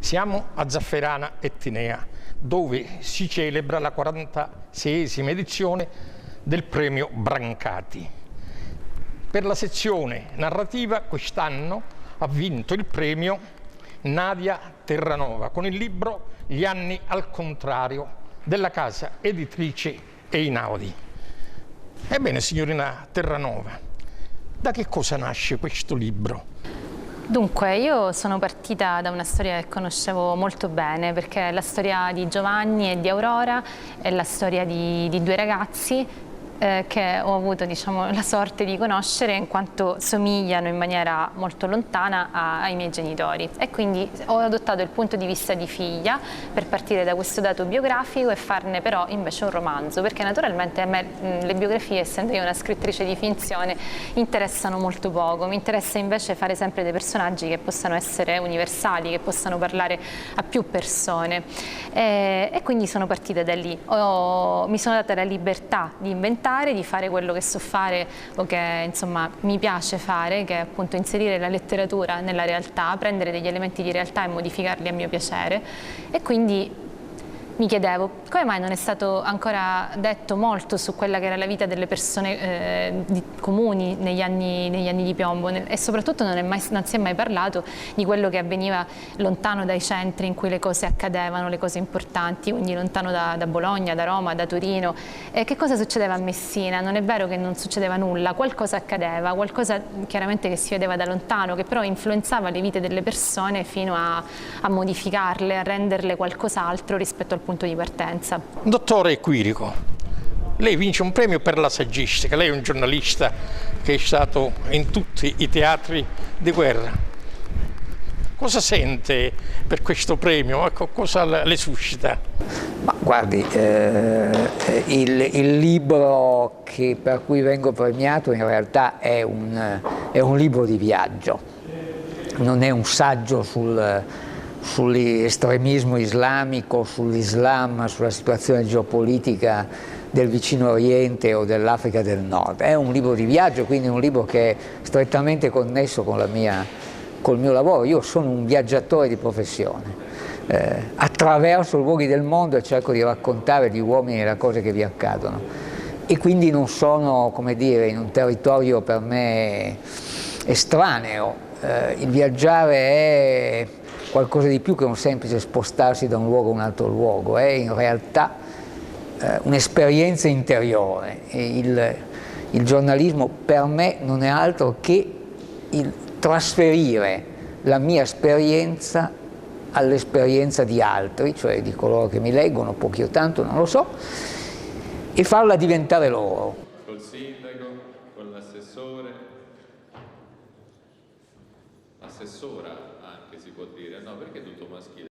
Siamo a Zafferana e Tinea, dove si celebra la 46esima edizione del premio Brancati. Per la sezione narrativa quest'anno ha vinto il premio Nadia Terranova con il libro Gli anni al contrario della casa editrice Einaudi. Ebbene, signorina Terranova, da che cosa nasce questo libro? Dunque, io sono partita da una storia che conoscevo molto bene, perché la storia di Giovanni e di Aurora è la storia di due ragazzi che ho avuto, diciamo, la sorte di conoscere, in quanto somigliano in maniera molto lontana ai miei genitori, e quindi ho adottato il punto di vista di figlia per partire da questo dato biografico e farne però invece un romanzo, perché naturalmente a me le biografie, essendo io una scrittrice di finzione, interessano molto poco. Mi interessa invece fare sempre dei personaggi che possano essere universali, che possano parlare a più persone, e quindi sono partita da lì. Mi sono data la libertà di inventare, di fare quello che so fare o che insomma mi piace fare, che è appunto inserire la letteratura nella realtà, prendere degli elementi di realtà e modificarli a mio piacere. E quindi mi chiedevo come mai non è stato ancora detto molto su quella che era la vita delle persone comuni negli anni di piombo, e soprattutto non si è mai parlato di quello che avveniva lontano dai centri in cui le cose accadevano, le cose importanti, quindi lontano da Bologna, da Roma, da Torino. Che cosa succedeva a Messina? Non è vero che non succedeva nulla, qualcosa accadeva, qualcosa chiaramente che si vedeva da lontano, che però influenzava le vite delle persone fino a modificarle, a renderle qualcos'altro rispetto al punto di partenza. Dottore Quirico, lei vince un premio per la saggistica, lei è un giornalista che è stato in tutti i teatri di guerra. Cosa sente per questo premio? Cosa le suscita? Ma guardi, il libro per cui vengo premiato in realtà è un libro di viaggio, non è un saggio sull'estremismo islamico, sull'Islam, sulla situazione geopolitica del vicino Oriente o dell'Africa del Nord. È un libro di viaggio, quindi un libro che è strettamente connesso col mio lavoro. Io sono un viaggiatore di professione, attraverso luoghi del mondo e cerco di raccontare di uomini e le cose che vi accadono. E quindi non sono, come dire, in un territorio per me estraneo. Il viaggiare è qualcosa di più che un semplice spostarsi da un luogo a un altro luogo, è in realtà un'esperienza interiore. Il giornalismo per me non è altro che il trasferire la mia esperienza all'esperienza di altri, cioè di coloro che mi leggono, pochi o tanto, non lo so, e farla diventare loro. Col sindaco, con l'assessore, assessora anche si può dire, no, perché tutto maschile?